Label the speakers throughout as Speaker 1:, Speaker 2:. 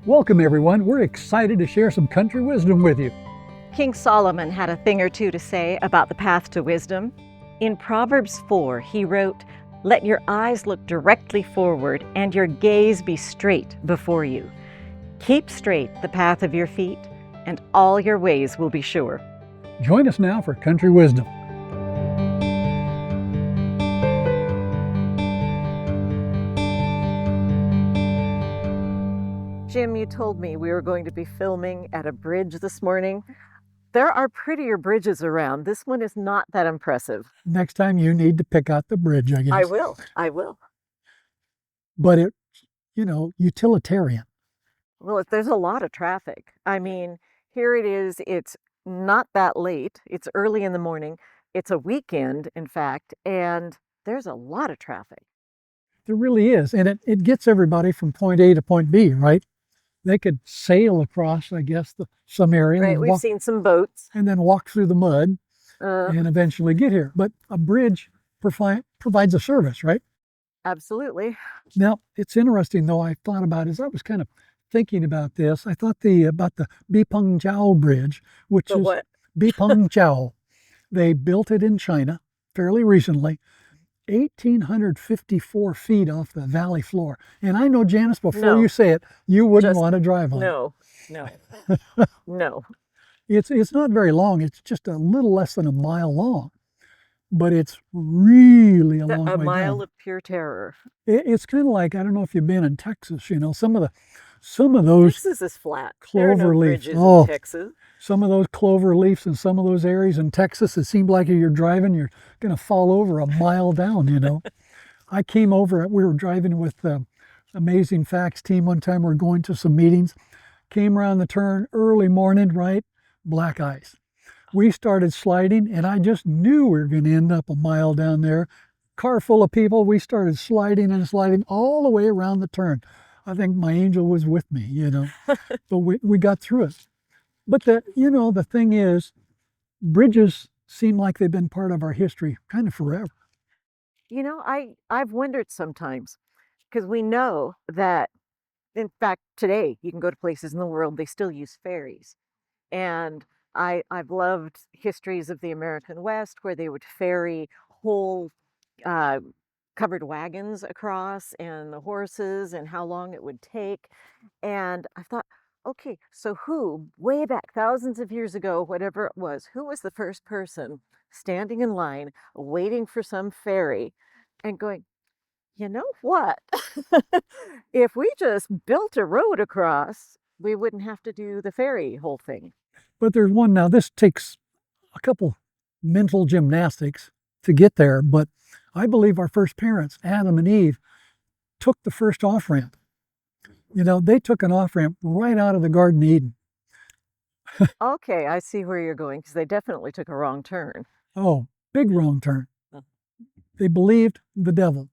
Speaker 1: Welcome everyone. We're excited to share some country wisdom with you.
Speaker 2: King Solomon had a thing or two to say about the path to wisdom. In Proverbs 4, he wrote, "Let your eyes look directly forward and your gaze be straight before you. Keep straight the path of your feet, and all your ways will be sure."
Speaker 1: Join us now for country wisdom.
Speaker 2: Jim, you told me we were going to be filming at a bridge this morning. There are prettier bridges around. This one is not that impressive.
Speaker 1: Next time you need to pick out the bridge, I guess.
Speaker 2: I will.
Speaker 1: But it's, utilitarian.
Speaker 2: Well, there's a lot of traffic. I mean, here it is. It's not that late. It's early in the morning. It's a weekend, in fact, and there's a lot of traffic.
Speaker 1: There really is. And it gets everybody from point A to point B, right? They could sail across, I guess, some area.
Speaker 2: Right, we've seen some boats.
Speaker 1: And then walk through the mud and eventually get here. But a bridge provides a service, right?
Speaker 2: Absolutely.
Speaker 1: Now, it's interesting, though, I thought about as I was kind of thinking about this, I thought about the Bipengjiao Bridge, which is
Speaker 2: what?
Speaker 1: Bipengjiao. They built it in China fairly recently, 1,854 feet off the valley floor. And I know, Janice, before you say it, you wouldn't want to drive on it.
Speaker 2: No.
Speaker 1: It's not very long. It's just a little less than a mile long. But it's really a long way down.
Speaker 2: A mile of pure terror.
Speaker 1: It's kind of like, I don't know if you've been in Texas, some of those
Speaker 2: Texas is flat.
Speaker 1: Clover
Speaker 2: there are no
Speaker 1: leaves.
Speaker 2: Bridges in Texas.
Speaker 1: Some of those clover leaves in some of those areas in Texas, it seemed like you're driving, you're going to fall over a mile down, I came over, we were driving with the Amazing Facts team one time, we were going to some meetings, came around the turn early morning, right? Black ice. We started sliding, and I just knew we were going to end up a mile down there. Car full of people, we started sliding and sliding all the way around the turn. I think my angel was with me, but we got through it. But the thing is, bridges seem like they've been part of our history kind of forever.
Speaker 2: I've wondered sometimes, because we know that, in fact, today you can go to places in the world, they still use ferries. And I've loved histories of the American West where they would ferry whole covered wagons across and the horses and how long it would take. And I thought, okay, so way back thousands of years ago, whatever it was, who was the first person standing in line, waiting for some ferry and going, you know what? If we just built a road across, we wouldn't have to do the ferry whole thing.
Speaker 1: But there's one now, this takes a couple mental gymnastics to get there, but I believe our first parents, Adam and Eve, took the first off-ramp. They took an off-ramp right out of the Garden of Eden.
Speaker 2: Okay, I see where you're going, because they definitely took a wrong turn.
Speaker 1: Oh, big wrong turn. They believed the devil,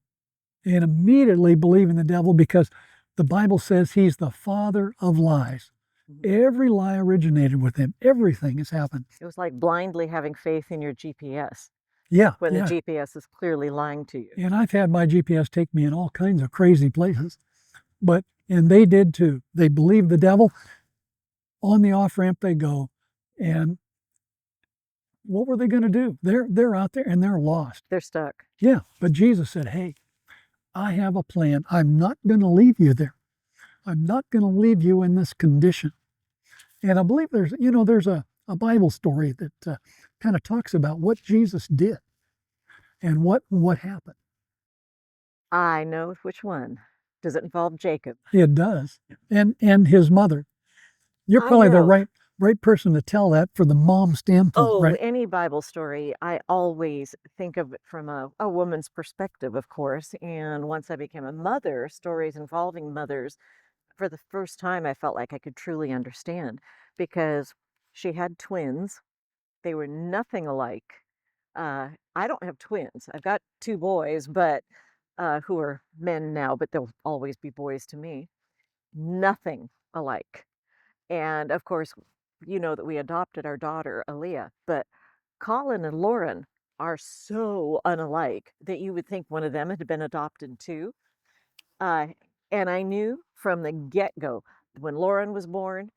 Speaker 1: and immediately believe in the devil because the Bible says he's the father of lies. Every lie originated with him. Everything has happened.
Speaker 2: It was like blindly having faith in your GPS.
Speaker 1: Yeah.
Speaker 2: When the GPS is clearly lying to you.
Speaker 1: And I've had my GPS take me in all kinds of crazy places. And they did too. They believed the devil. On the off-ramp they go. And what were they going to do? They're out there and they're lost.
Speaker 2: They're stuck.
Speaker 1: Yeah. But Jesus said, hey, I have a plan. I'm not going to leave you there. I'm not going to leave you in this condition. And I believe there's a Bible story that kind of talks about what Jesus did and what happened.
Speaker 2: I know which one. Does it involve Jacob?
Speaker 1: It does. And his mother. You're probably the right person to tell that for the mom standpoint, right?
Speaker 2: Any Bible story, I always think of it from a woman's perspective, of course. And once I became a mother, stories involving mothers, for the first time, I felt like I could truly understand, because she had twins. They were nothing alike. I don't have twins. I've got two boys, but who are men now, but they'll always be boys to me. Nothing alike. And of course, you know that we adopted our daughter, Aaliyah, but Colin and Lauren are so unalike that you would think one of them had been adopted too. Uh, and I knew from the get-go, when Lauren was born,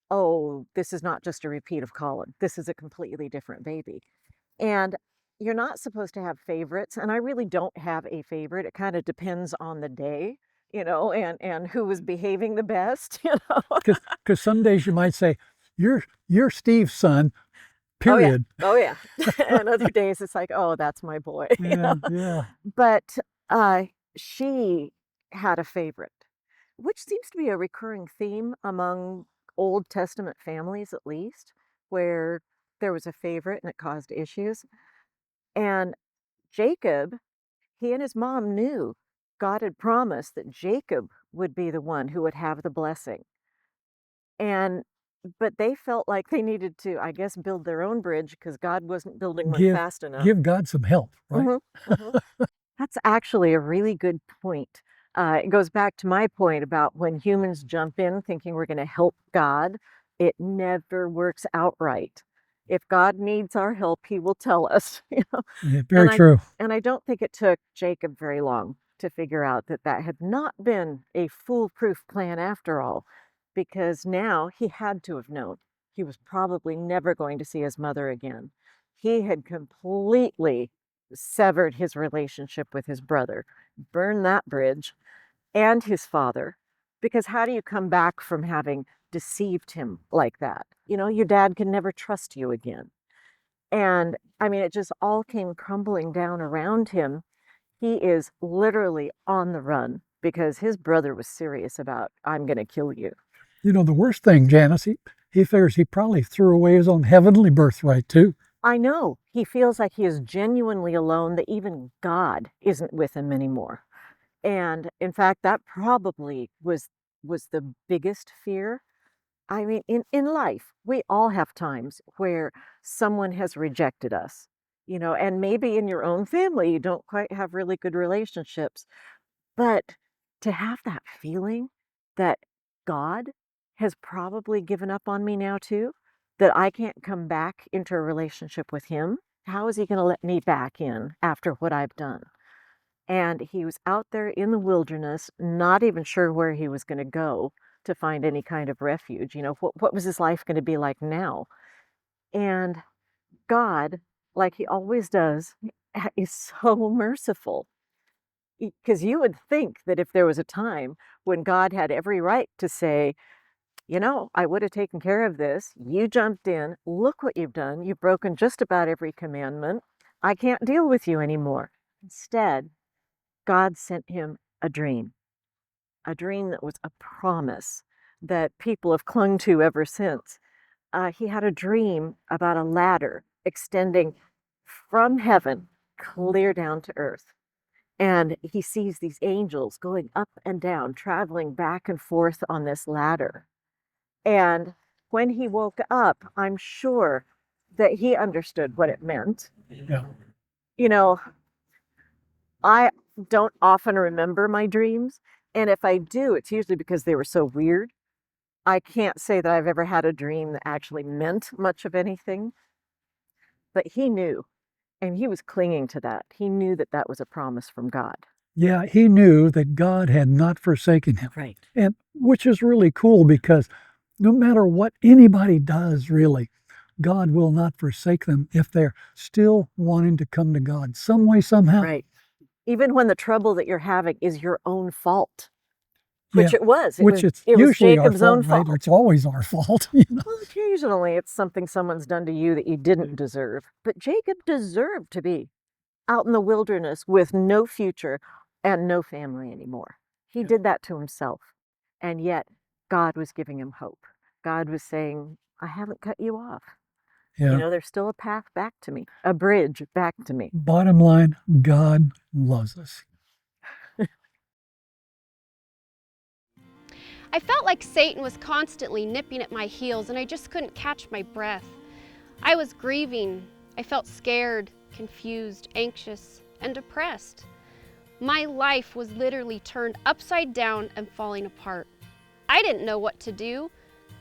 Speaker 2: oh, this is not just a repeat of Colin. This is a completely different baby. And you're not supposed to have favorites, and I really don't have a favorite. It kind of depends on the day, and who was behaving the best,
Speaker 1: Because some days you might say, you're Steve's son,
Speaker 2: Oh yeah.
Speaker 1: period.
Speaker 2: Oh yeah. And other days it's like, oh, that's my boy.
Speaker 1: Yeah, yeah.
Speaker 2: But uh, she had a favorite, which seems to be a recurring theme among Old Testament families, at least, where there was a favorite and it caused issues. And Jacob, he and his mom knew God had promised that Jacob would be the one who would have the blessing. And but they felt like they needed to, I guess, build their own bridge because God wasn't building one
Speaker 1: Give
Speaker 2: fast enough.
Speaker 1: give God some help, right?
Speaker 2: Mhm, mhm. That's actually a really good point. It goes back to my point about when humans jump in thinking we're going to help God, it never works out right. If God needs our help, he will tell us,
Speaker 1: Yeah, very
Speaker 2: And I
Speaker 1: true.
Speaker 2: and I don't think it took Jacob very long to figure out that that had not been a foolproof plan after all, because now he had to have known he was probably never going to see his mother again. He had completely severed his relationship with his brother, burned that bridge, and his father, because how do you come back from having deceived him like that? Your dad can never trust you again. And I mean, it just all came crumbling down around him. He is literally on the run because his brother was serious about, I'm going to kill you.
Speaker 1: The worst thing, Janice, he figures he probably threw away his own heavenly birthright too.
Speaker 2: I know he feels like he is genuinely alone, that even God isn't with him anymore. And in fact, that probably was the biggest fear. I mean, in life, we all have times where someone has rejected us, and maybe in your own family, you don't quite have really good relationships. But to have that feeling that God has probably given up on me now too, that I can't come back into a relationship with him, how is he going to let me back in after what I've done? And he was out there in the wilderness, not even sure where he was going to go to find any kind of refuge. What was his life going to be like now? And God, like he always does, is so merciful. Because you would think that if there was a time when God had every right to say, I would have taken care of this. You jumped in. Look what you've done. You've broken just about every commandment. I can't deal with you anymore. Instead, God sent him a dream that was a promise that people have clung to ever since. He had a dream about a ladder extending from heaven clear down to earth. And he sees these angels going up and down, traveling back and forth on this ladder. And when he woke up, I'm sure that he understood what it meant.
Speaker 1: Yeah.
Speaker 2: You know, I don't often remember my dreams. And if I do, it's usually because they were so weird. I can't say that I've ever had a dream that actually meant much of anything, but he knew, and he was clinging to that. He knew that that was a promise from God.
Speaker 1: Yeah, he knew that God had not forsaken him.
Speaker 2: Right.
Speaker 1: And which is really cool because no matter what anybody does, really, God will not forsake them if they're still wanting to come to God some way, somehow.
Speaker 2: Right. Even when the trouble that you're having is your own fault,
Speaker 1: Yeah,
Speaker 2: which it was.
Speaker 1: which it's
Speaker 2: It was
Speaker 1: usually our
Speaker 2: Jacob's own
Speaker 1: fault, right?
Speaker 2: fault.
Speaker 1: Or it's always our fault.
Speaker 2: Well, occasionally it's something someone's done to you that you didn't deserve. But Jacob deserved to be out in the wilderness with no future and no family anymore. He did that to himself. And yet God was giving him hope. God was saying, I haven't cut you off.
Speaker 1: Yeah.
Speaker 2: There's still a path back to me, a bridge back to me.
Speaker 1: Bottom line, God loves us.
Speaker 3: I felt like Satan was constantly nipping at my heels and I just couldn't catch my breath. I was grieving. I felt scared, confused, anxious, and depressed. My life was literally turned upside down and falling apart. I didn't know what to do,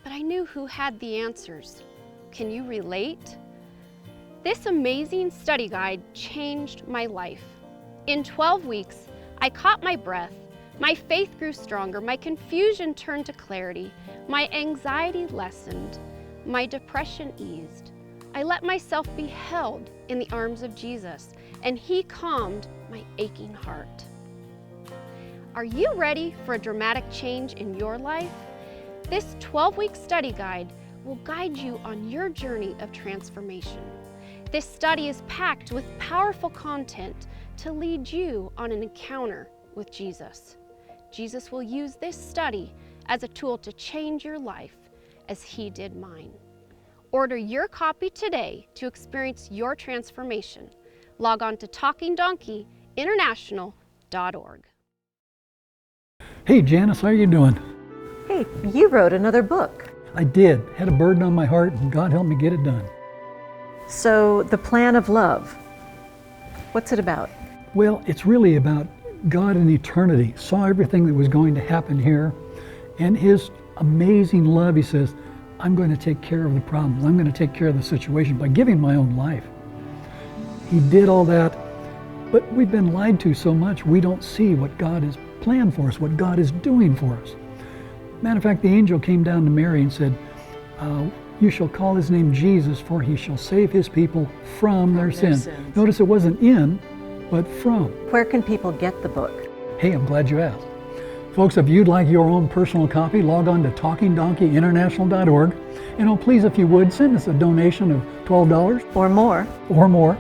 Speaker 3: but I knew who had the answers. Can you relate? This amazing study guide changed my life. In 12 weeks, I caught my breath, My faith grew stronger, my confusion turned to clarity, my anxiety lessened, my depression eased. I let myself be held in the arms of Jesus, and He calmed my aching heart. Are you ready for a dramatic change in your life? This 12-week study guide will guide you on your journey of transformation. This study is packed with powerful content to lead you on an encounter with Jesus. Jesus will use this study as a tool to change your life as He did mine. Order your copy today to experience your transformation. Log on to talkingdonkeyinternational.org.
Speaker 1: Hey, Janice, how are you doing?
Speaker 2: Hey, you wrote another book.
Speaker 1: I did. Had a burden on my heart, and God helped me get it done.
Speaker 2: So, The Plan of Love, what's it about?
Speaker 1: Well, it's really about God in eternity. Saw everything that was going to happen here, and His amazing love. He says, I'm going to take care of the problems. I'm going to take care of the situation by giving my own life. He did all that, but we've been lied to so much, we don't see what God has planned for us, what God is doing for us. Matter of fact, the angel came down to Mary and said, you shall call His name Jesus, for He shall save His people from their sins. Notice it wasn't in, but from.
Speaker 2: Where can people get the book?
Speaker 1: Hey, I'm glad you asked. Folks, if you'd like your own personal copy, log on to talkingdonkeyinternational.org. And please, if you would, send us a donation of $12
Speaker 2: Or more.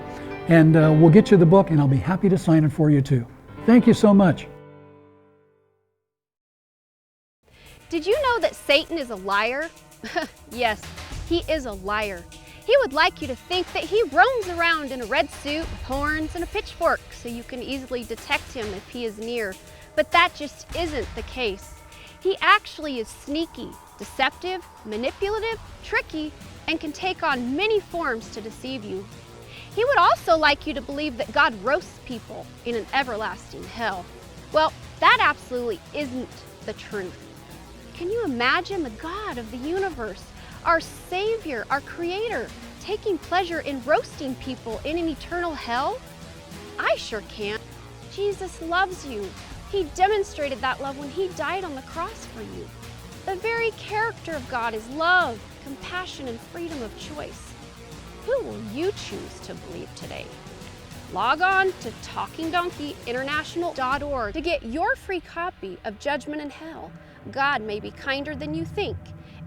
Speaker 1: and we'll get you the book, and I'll be happy to sign it for you too. Thank you so much.
Speaker 3: Did you know that Satan is a liar? Yes, he is a liar. He would like you to think that he roams around in a red suit with horns and a pitchfork so you can easily detect him if he is near. But that just isn't the case. He actually is sneaky, deceptive, manipulative, tricky, and can take on many forms to deceive you. He would also like you to believe that God roasts people in an everlasting hell. Well, that absolutely isn't the truth. Can you imagine the God of the universe, our Savior, our Creator, taking pleasure in roasting people in an eternal hell? I sure can't. Jesus loves you. He demonstrated that love when He died on the cross for you. The very character of God is love, compassion, and freedom of choice. Who will you choose to believe today? Log on to talkingdonkeyinternational.org to get your free copy of Judgment in Hell. God may be kinder than you think,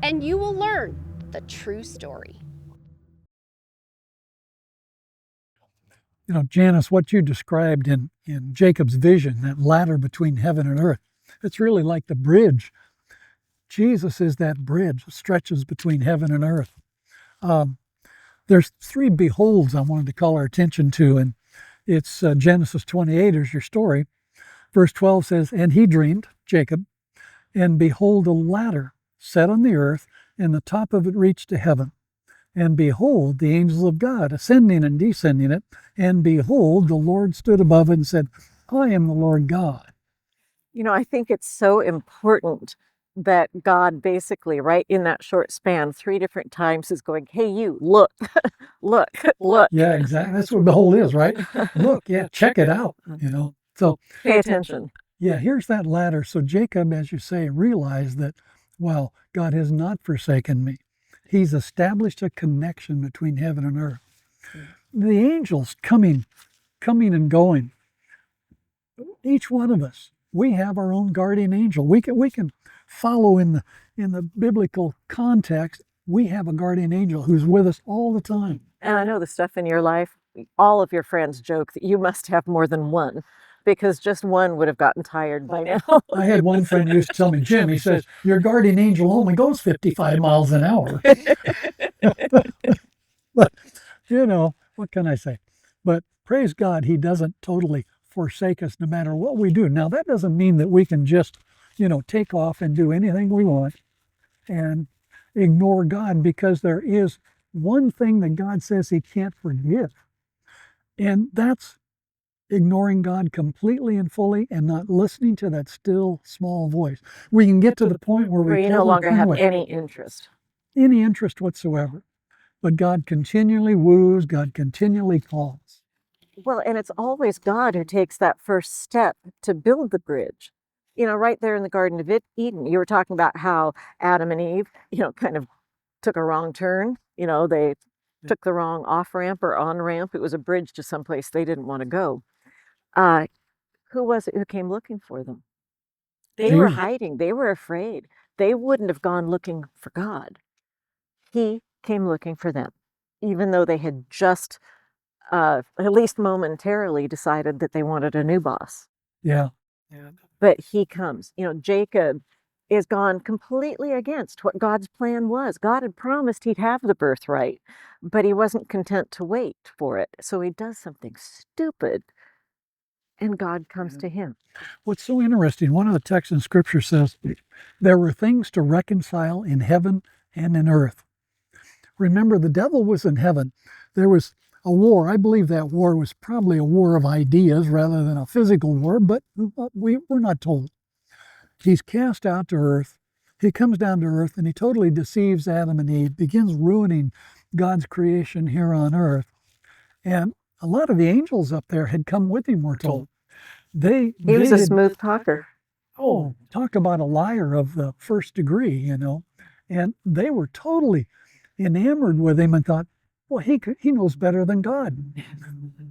Speaker 3: and you will learn the true story.
Speaker 1: You know, Janice, what you described in Jacob's vision, that ladder between heaven and earth, it's really like the bridge. Jesus is that bridge that stretches between heaven and earth. There's three beholds I wanted to call our attention to, and it's Genesis 28 is your story. Verse 12 says, and he dreamed, Jacob, and behold, a ladder set on the earth, and the top of it reached to heaven. And behold, the angels of God ascending and descending it, and behold, the Lord stood above it and said, I am the Lord God.
Speaker 2: You know, I think it's so important that God basically, right in that short span, 3 different times is going, hey, you, look, look, look.
Speaker 1: Yeah, exactly. That's what behold is, right? Look, yeah, check it out, you know. So
Speaker 2: Pay attention.
Speaker 1: yeah, here's that ladder. So Jacob, as you say, realized that, wow, God has not forsaken me. He's established a connection between heaven and earth. The angels coming and going. Each one of us, we have our own guardian angel. We can follow in the biblical context. We have a guardian angel who's with us all the time.
Speaker 2: And I know the stuff in your life, all of your friends joke that you must have more than one, because just one would have gotten tired by now.
Speaker 1: I had one friend who used to tell me, Jim, he says, your guardian angel only goes 55 miles an hour. But, you know, what can I say? But praise God, He doesn't totally forsake us no matter what we do. Now, that doesn't mean that we can just, take off and do anything we want and ignore God, because there is one thing that God says He can't forgive. And that's ignoring God completely and fully and not listening to that still small voice. We can get to the point where
Speaker 2: you no longer have any interest
Speaker 1: whatsoever. But God continually woos, God continually calls.
Speaker 2: Well, and it's always God who takes that first step to build the bridge. right there in the Garden of Eden, you were talking about how Adam and Eve, kind of took a wrong turn. They took the wrong off ramp or on ramp. It was a bridge to someplace they didn't want to go. Uh, who was it who came looking for them? They were
Speaker 1: Eve.
Speaker 2: hiding. They were afraid. They wouldn't have gone looking for God. He came looking for them, even though they had just, at least momentarily, decided that they wanted a new boss.
Speaker 1: Yeah. Yeah.
Speaker 2: But he comes. Jacob is gone completely against what God's plan was. God had promised he'd have the birthright, but he wasn't content to wait for it. So he does something stupid, and God comes to him.
Speaker 1: What's so interesting, one of the texts in Scripture says, there were things to reconcile in heaven and in earth. Remember, the devil was in heaven. There was a war. I believe that war was probably a war of ideas rather than a physical war, but we're not told. He's cast out to earth. He comes down to earth and he totally deceives Adam and Eve, begins ruining God's creation here on earth. And a lot of the angels up there had come with him, we're told.
Speaker 2: He was a smooth talker.
Speaker 1: Oh, talk about a liar of the first degree, And they were totally enamored with him and thought, well, he knows better than God.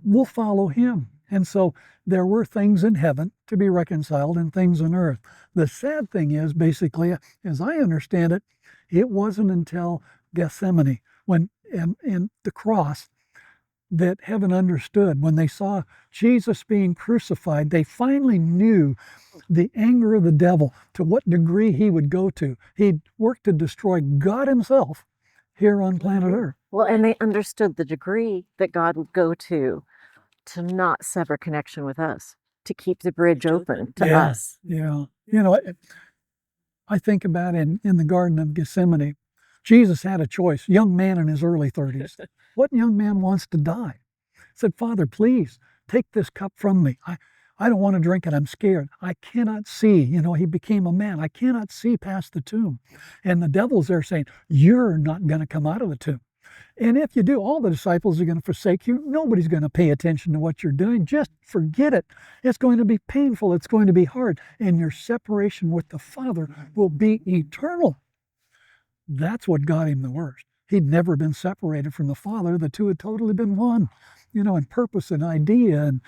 Speaker 1: We'll follow him. And so there were things in heaven to be reconciled and things on earth. The sad thing is, basically, as I understand it, it wasn't until Gethsemane, when and the cross, that heaven understood. When they saw Jesus being crucified, they finally knew the anger of the devil, to what degree he would go to. He'd work to destroy God himself here on planet Earth.
Speaker 2: Well, and they understood the degree that God would go to not sever connection with us, to keep the bridge open to us.
Speaker 1: Yeah. I think about in the Garden of Gethsemane, Jesus had a choice, young man in his early 30s. What young man wants to die? Said, Father, please take this cup from me. I don't want to drink it. I'm scared. I cannot see. He became a man. I cannot see past the tomb. And the devil's there saying, you're not going to come out of the tomb. And if you do, all the disciples are going to forsake you. Nobody's going to pay attention to what you're doing. Just forget it. It's going to be painful. It's going to be hard. And your separation with the Father will be eternal. That's what got him the worst. He'd never been separated from the Father. The two had totally been one, in purpose and idea and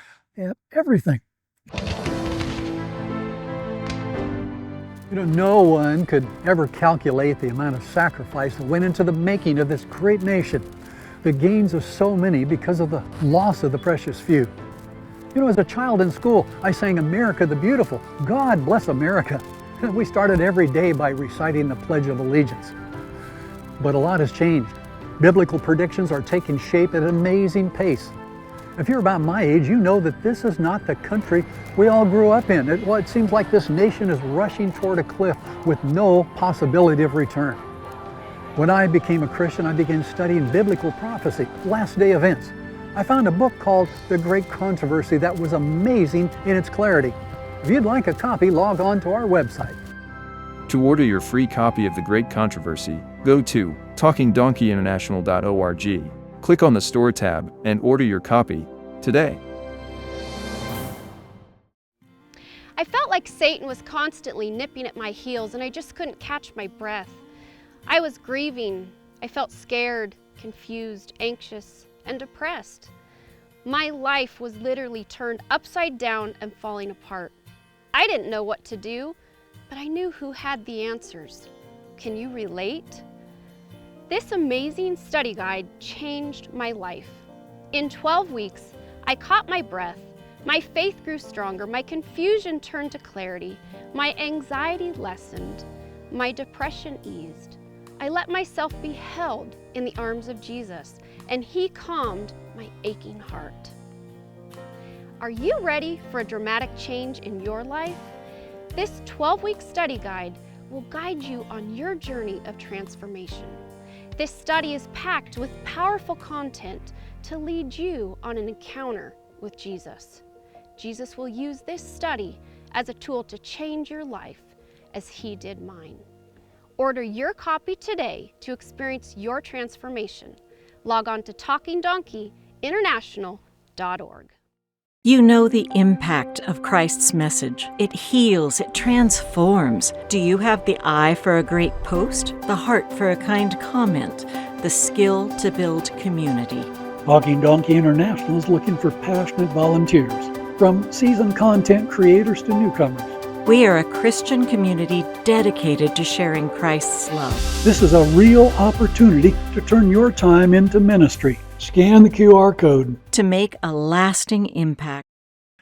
Speaker 1: everything. No one could ever calculate the amount of sacrifice that went into the making of this great nation, the gains of so many because of the loss of the precious few. As a child in school, I sang America the Beautiful, God bless America. We started every day by reciting the Pledge of Allegiance. But a lot has changed. Biblical predictions are taking shape at an amazing pace. If you're about my age, you know that this is not the country we all grew up in. It seems like this nation is rushing toward a cliff with no possibility of return. When I became a Christian, I began studying biblical prophecy, last day events. I found a book called The Great Controversy that was amazing in its clarity. If you'd like a copy, log on to our website.
Speaker 4: To order your free copy of The Great Controversy, go to talkingdonkeyinternational.org. Click on the Store tab and order your copy today.
Speaker 3: I felt like Satan was constantly nipping at my heels and I just couldn't catch my breath. I was grieving. I felt scared, confused, anxious, and depressed. My life was literally turned upside down and falling apart. I didn't know what to do, but I knew who had the answers. Can you relate? This amazing study guide changed my life. In 12 weeks, I caught my breath, my faith grew stronger, my confusion turned to clarity, my anxiety lessened, my depression eased. I let myself be held in the arms of Jesus, and He calmed my aching heart. Are you ready for a dramatic change in your life? This 12-week study guide will guide you on your journey of transformation. This study is packed with powerful content to lead you on an encounter with Jesus. Jesus will use this study as a tool to change your life as He did mine. Order your copy today to experience your transformation. Log on to talkingdonkeyinternational.org.
Speaker 5: You know the impact of Christ's message. It heals, it transforms. Do you have the eye for a great post, the heart for a kind comment, the skill to build community?
Speaker 1: Talking Donkey International is looking for passionate volunteers, from seasoned content creators to newcomers.
Speaker 5: We are a Christian community dedicated to sharing Christ's love.
Speaker 1: This is a real opportunity to turn your time into ministry. Scan the QR code.
Speaker 5: To make a lasting impact.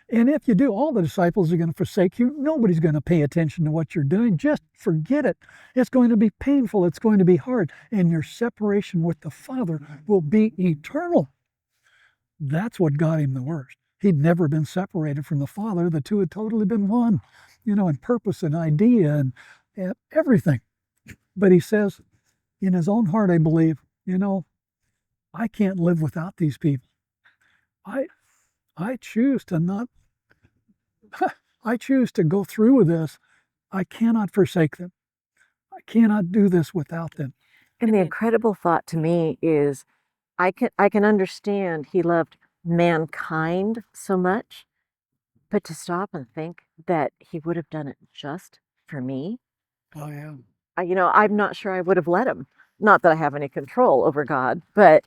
Speaker 1: And if you do, all the disciples are going to forsake you. Nobody's going to pay attention to what you're doing. Just forget it. It's going to be painful. It's going to be hard. And your separation with the Father will be eternal. That's what got him the worst. He'd never been separated from the Father. The two had totally been one, in purpose and idea and everything. But he says in his own heart, I believe, I can't live without these people. I choose to not, I choose to go through with this. I cannot forsake them. I cannot do this without them.
Speaker 2: And the incredible thought to me is I can understand he loved mankind so much, but to stop and think that he would have done it just for me,
Speaker 1: Oh, yeah.
Speaker 2: I'm not sure I would have let him. Not that I have any control over God, but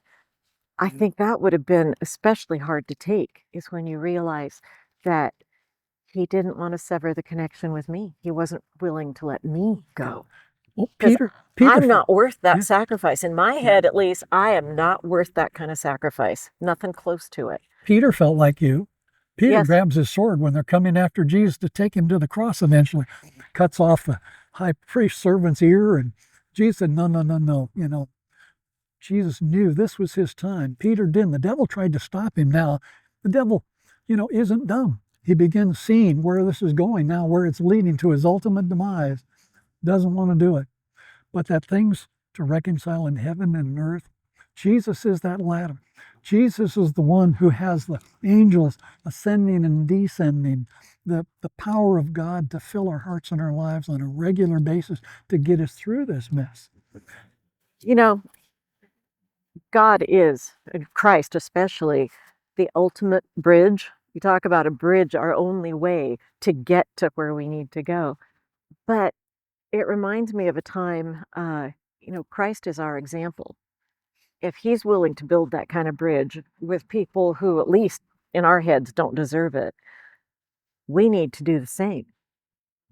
Speaker 2: I think that would have been especially hard to take, is when you realize that he didn't want to sever the connection with me. He wasn't willing to let me go.
Speaker 1: Well,
Speaker 2: 'Cause
Speaker 1: Peter
Speaker 2: I'm not worth that
Speaker 1: Yeah.
Speaker 2: sacrifice. In my head, at least, I am not worth that kind of sacrifice. Nothing close to it.
Speaker 1: Peter felt like you. Peter
Speaker 2: Yes.
Speaker 1: grabs his sword when they're coming after Jesus to take him to the cross eventually, cuts off the high priest servant's ear, and Jesus said, no, no, no, no. Jesus knew this was his time. Peter didn't. The devil tried to stop him. Now, the devil, isn't dumb. He begins seeing where this is going now, where it's leading to his ultimate demise. Doesn't want to do it. But that things to reconcile in heaven and earth, Jesus is that ladder. Jesus is the one who has the angels ascending and descending, the power of God to fill our hearts and our lives on a regular basis to get us through this mess.
Speaker 2: God is, and Christ especially, the ultimate bridge. You talk about a bridge, our only way to get to where we need to go. But it reminds me of a time, Christ is our example. If he's willing to build that kind of bridge with people who, at least in our heads, don't deserve it, we need to do the same.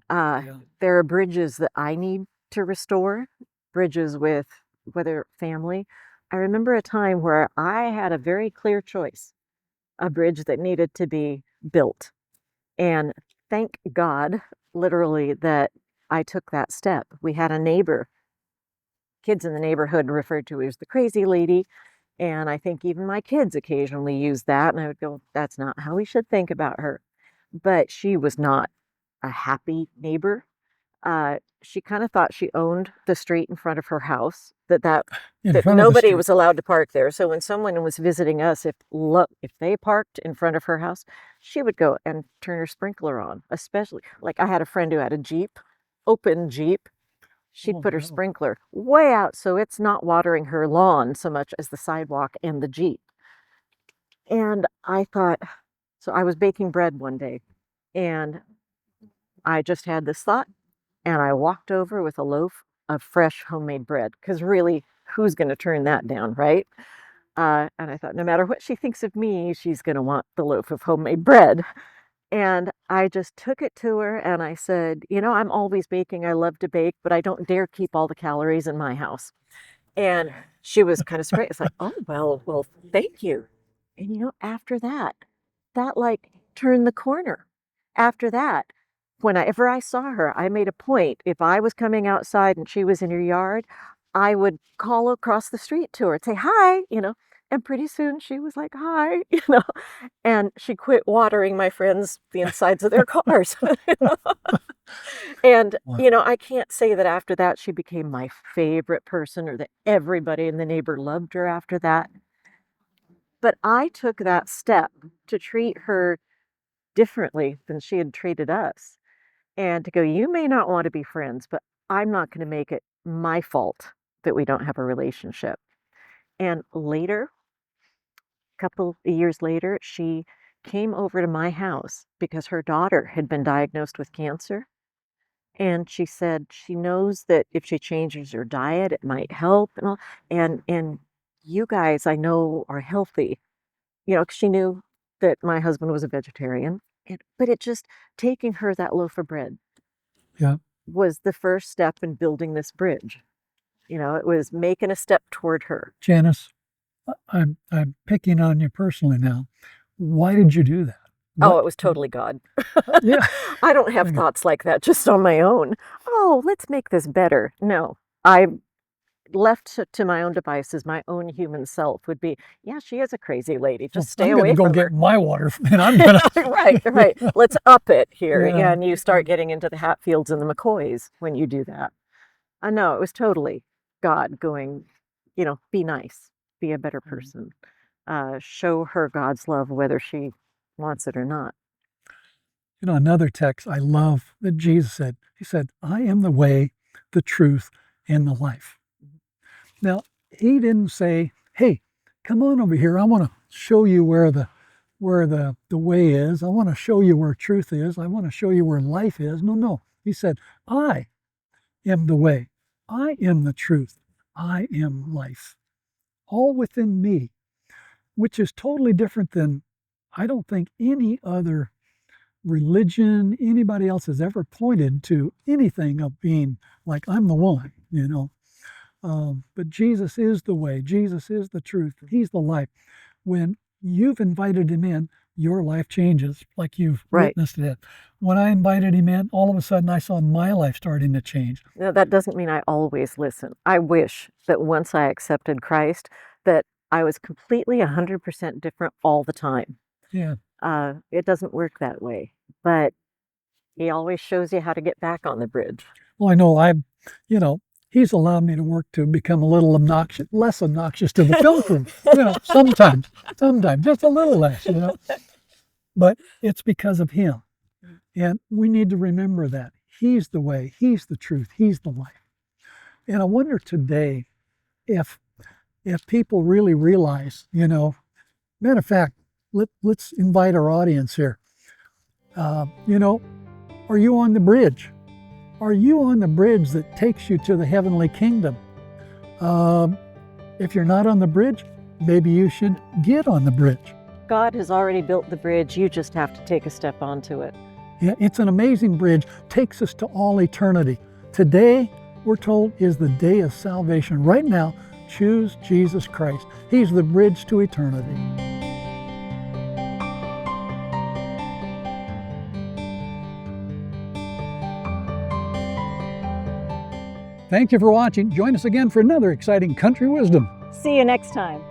Speaker 2: There are bridges that I need to restore, bridges with whether family. I remember a time where I had a very clear choice, a bridge that needed to be built. And thank God, literally, that I took that step. We had a neighbor, kids in the neighborhood referred to as the crazy lady. And I think even my kids occasionally use that. And I would go, that's not how we should think about her. But she was not a happy neighbor. She kind of thought she owned the street in front of her house, that
Speaker 1: In front of the
Speaker 2: nobody
Speaker 1: street.
Speaker 2: was allowed to park there. So when someone was visiting us, if they parked in front of her house, she would go and turn her sprinkler on. Especially, like, I had a friend who had a Jeep, open Jeep. She'd
Speaker 1: Oh,
Speaker 2: put her
Speaker 1: no.
Speaker 2: sprinkler way out so it's not watering her lawn so much as the sidewalk and the Jeep. And I thought, so I was baking bread one day, and I just had this thought, and I walked over with a loaf of fresh homemade bread, because really, who's going to turn that down, right? And I thought, no matter what she thinks of me, she's going to want the loaf of homemade bread. And I just took it to her and I said, I'm always baking. I love to bake, but I don't dare keep all the calories in my house. And she was kind of straight. It's like, oh, well, thank you. And after that like turned the corner. After that, whenever I saw her, I made a point. If I was coming outside and she was in her yard, I would call across the street to her and say, hi, and pretty soon she was like, hi, and she quit watering my friends the insides of their cars. And,
Speaker 1: Wow.
Speaker 2: I can't say that after that she became my favorite person or that everybody in the neighbor loved her after that. But I took that step to treat her differently than she had treated us. And to go, you may not want to be friends, but I'm not going to make it my fault that we don't have a relationship. And later, a couple of years later, she came over to my house because her daughter had been diagnosed with cancer. And she said she knows that if she changes her diet, it might help and all. And you guys, I know, are healthy. 'Cause she knew that my husband was a vegetarian. But it just taking her that loaf of bread
Speaker 1: Yeah.
Speaker 2: was the first step in building this bridge. It was making a step toward her.
Speaker 1: Janice, I'm picking on you personally now. Why did you do that?
Speaker 2: Oh, it was totally God.
Speaker 1: Yeah.
Speaker 2: I don't have
Speaker 1: Okay.
Speaker 2: thoughts like that just on my own. Oh, let's make this better. No, I left to my own devices, my own human self would be, yeah, she is a crazy lady. Just stay
Speaker 1: I'm gonna
Speaker 2: away
Speaker 1: go
Speaker 2: from
Speaker 1: get
Speaker 2: her.
Speaker 1: my water and I'm gonna
Speaker 2: Right. Let's up it here.
Speaker 1: Yeah.
Speaker 2: And you start getting into the Hatfields and the McCoys when you do that. I know it was totally God going, be nice, be a better person, show her God's love, whether she wants it or not.
Speaker 1: Another text I love that Jesus said, he said, I am the way, the truth, and the life. Now, he didn't say, hey, come on over here. I want to show you where the way is. I want to show you where truth is. I want to show you where life is. No. He said, I am the way. I am the truth. I am life. All within me, which is totally different than, I don't think, any other religion, anybody else has ever pointed to anything of being like, I'm the one, but Jesus is the way. Jesus is the truth. He's the life. When you've invited him in, your life changes, like you've witnessed it. When I invited him in, all of a sudden I saw my life starting to change.
Speaker 2: Now, that doesn't mean I always listen. I wish that once I accepted Christ, that I was completely 100% different all the time.
Speaker 1: Yeah.
Speaker 2: It doesn't work that way, but he always shows you how to get back on the bridge.
Speaker 1: Well, I know he's allowed me to work to become a little less obnoxious to the film crew. Sometimes, just a little less, But it's because of him. And we need to remember that. He's the way, he's the truth, he's the life. And I wonder today if people really realize, matter of fact, let's invite our audience here. Are you on the bridge? Are you on the bridge that takes you to the heavenly kingdom? If you're not on the bridge, maybe you should get on the bridge.
Speaker 2: God has already built the bridge. You just have to take a step onto it.
Speaker 1: Yeah, it's an amazing bridge. Takes us to all eternity. Today, we're told, is the day of salvation. Right now, choose Jesus Christ. He's the bridge to eternity. Thank you for watching. Join us again for another exciting Country Wisdom.
Speaker 2: See you next time.